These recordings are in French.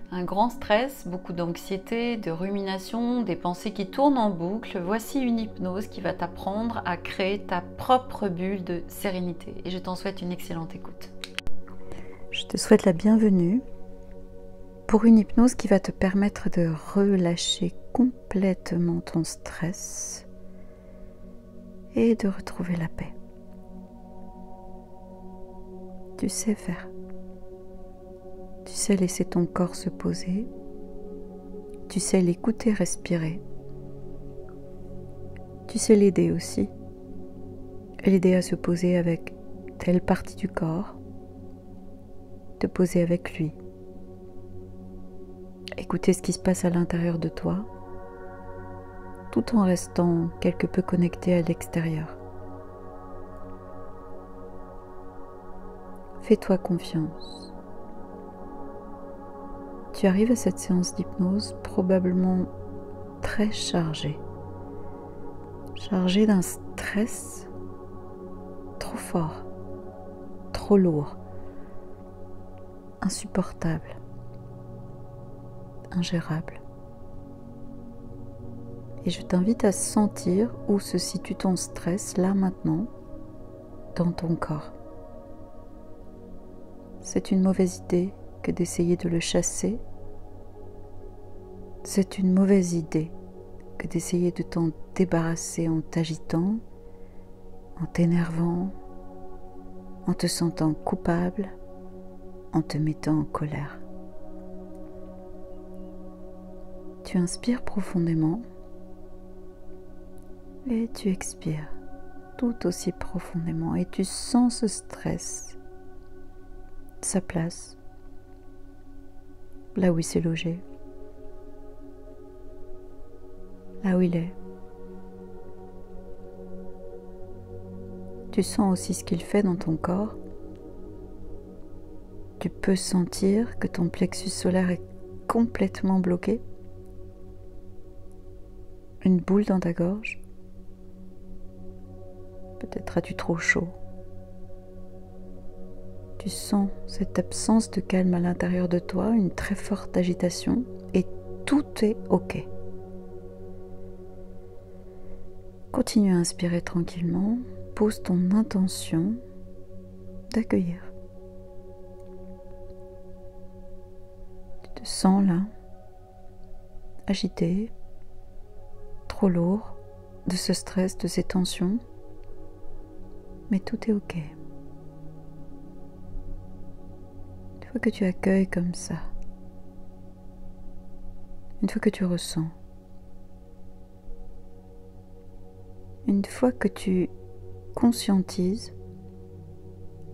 Un grand stress, beaucoup d'anxiété, de rumination, des pensées qui tournent en boucle. Voici une hypnose qui va t'apprendre à créer ta propre bulle de sérénité. Et je t'en souhaite une excellente écoute. Je te souhaite la bienvenue pour une hypnose qui va te permettre de relâcher complètement ton stress et de retrouver la paix. Tu sais faire. Tu sais laisser ton corps se poser. Tu sais l'écouter respirer. Tu sais l'aider aussi. L'aider à se poser avec telle partie du corps. Te poser avec lui. Écouter ce qui se passe à l'intérieur de toi, tout en restant quelque peu connecté à l'extérieur. Fais-toi confiance. Tu arrives à cette séance d'hypnose probablement très chargée. Chargée d'un stress trop fort, trop lourd, insupportable, ingérable. Et je t'invite à sentir où se situe ton stress là maintenant dans ton corps. C'est une mauvaise idée que d'essayer de le chasser. C'est une mauvaise idée que d'essayer de t'en débarrasser en t'agitant, en t'énervant, en te sentant coupable, en te mettant en colère. Tu inspires profondément et tu expires tout aussi profondément et tu sens ce stress, sa place, là où il s'est logé, là où il est. Tu sens aussi ce qu'il fait dans ton corps. Tu peux sentir que ton plexus solaire est complètement bloqué. Une boule dans ta gorge. Peut-être as-tu trop chaud. Tu sens cette absence de calme à l'intérieur de toi, une très forte agitation, et tout est OK. Continue à inspirer tranquillement. Pose ton intention d'accueillir. Tu te sens là, agité, trop lourd de ce stress, de ces tensions, mais tout est OK. Une fois que tu accueilles comme ça, une fois que tu ressens, une fois que tu conscientises,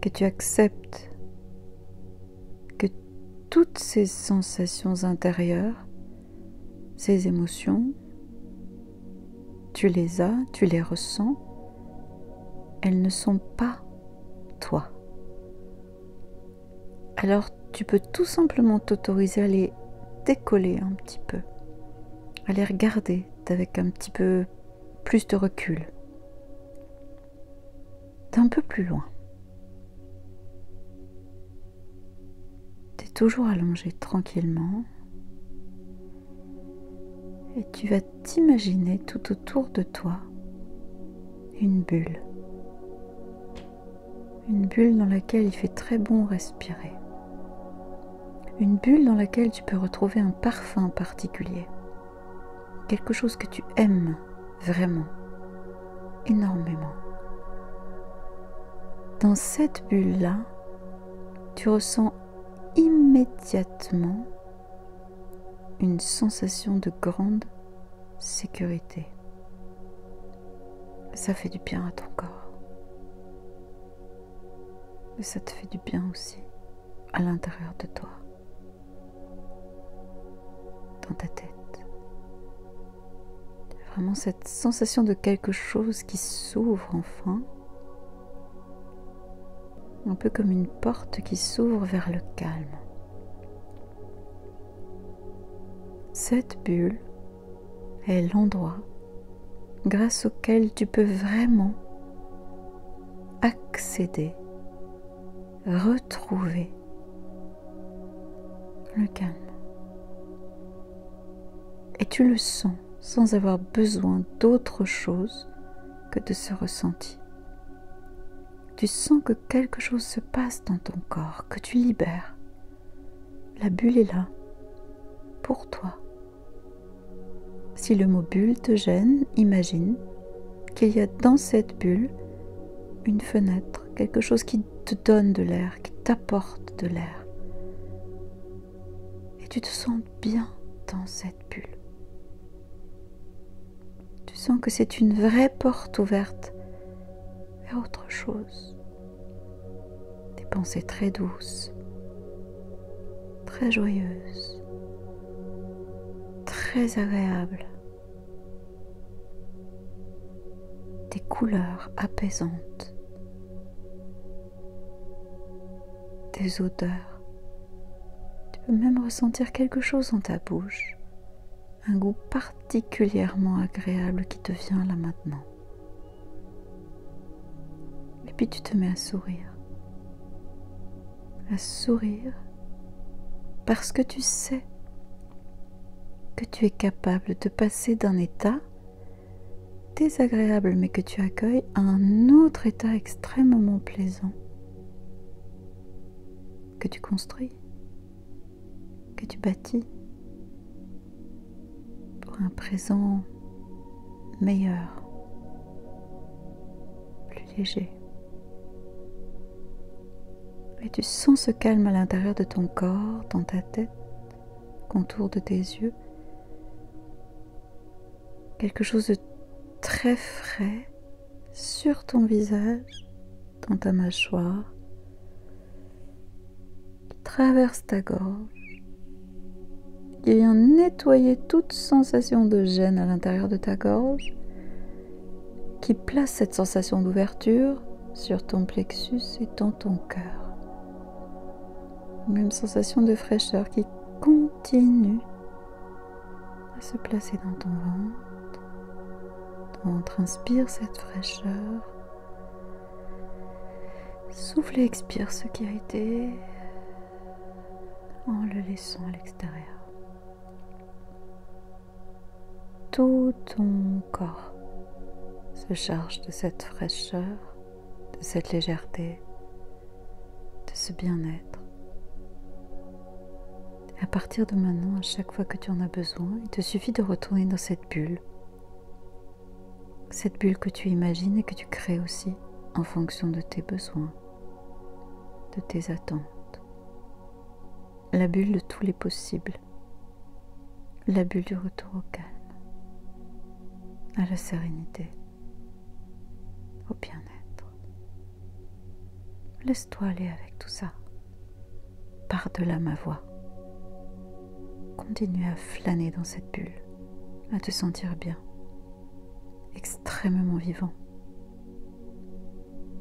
que tu acceptes que toutes ces sensations intérieures, ces émotions, tu les as, tu les ressens, elles ne sont pas toi. Alors tu peux tout simplement t'autoriser à les décoller un petit peu, à les regarder avec un petit peu plus de recul, d'un peu plus loin. Tu es toujours allongé tranquillement et tu vas t'imaginer tout autour de toi une bulle. Une bulle dans laquelle il fait très bon respirer. Une bulle dans laquelle tu peux retrouver un parfum particulier. Quelque chose que tu aimes vraiment, énormément. Dans cette bulle-là, tu ressens immédiatement une sensation de grande sécurité. Ça fait du bien à ton corps. Et ça te fait du bien aussi à l'intérieur de toi, dans ta tête. Vraiment cette sensation de quelque chose qui s'ouvre enfin, un peu comme une porte qui s'ouvre vers le calme. Cette bulle est l'endroit grâce auquel tu peux vraiment accéder, retrouver le calme, Et tu le sens sans avoir besoin d'autre chose que de ce ressenti. Tu sens que quelque chose se passe dans ton corps, que tu libères. La bulle est là, pour toi. Si le mot bulle te gêne, imagine qu'il y a dans cette bulle une fenêtre, quelque chose qui te donne de l'air, qui t'apporte de l'air. Et tu te sens bien dans cette bulle. Tu sens que c'est une vraie porte ouverte vers autre chose. Des pensées très douces, très joyeuses, très agréables. Des couleurs apaisantes, des odeurs. Tu peux même ressentir quelque chose dans ta bouche, un goût particulièrement agréable qui te vient là maintenant. Et puis tu te mets à sourire parce que tu sais que tu es capable de passer d'un état désagréable mais que tu accueilles à un autre état extrêmement plaisant que tu construis, que tu bâtis pour un présent meilleur, plus léger. Et tu sens ce calme à l'intérieur de ton corps, dans ta tête, contour de tes yeux, quelque chose de très frais sur ton visage, dans ta mâchoire, qui traverse ta gorge, qui vient nettoyer toute sensation de gêne à l'intérieur de ta gorge, qui place cette sensation d'ouverture sur ton plexus et dans ton cœur. Même sensation de fraîcheur qui continue à se placer dans ton ventre. Ton ventre inspire cette fraîcheur. Souffle et expire ce qui a été en le laissant à l'extérieur. Tout ton corps se charge de cette fraîcheur, de cette légèreté, de ce bien-être. À partir de maintenant, à chaque fois que tu en as besoin, il te suffit de retourner dans cette bulle que tu imagines et que tu crées aussi en fonction de tes besoins, de tes attentes. La bulle de tous les possibles, la bulle du retour au calme, à la sérénité, au bien-être. Laisse-toi aller avec tout ça, par-delà ma voix. Continue à flâner dans cette bulle, à te sentir bien, extrêmement vivant,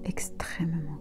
extrêmement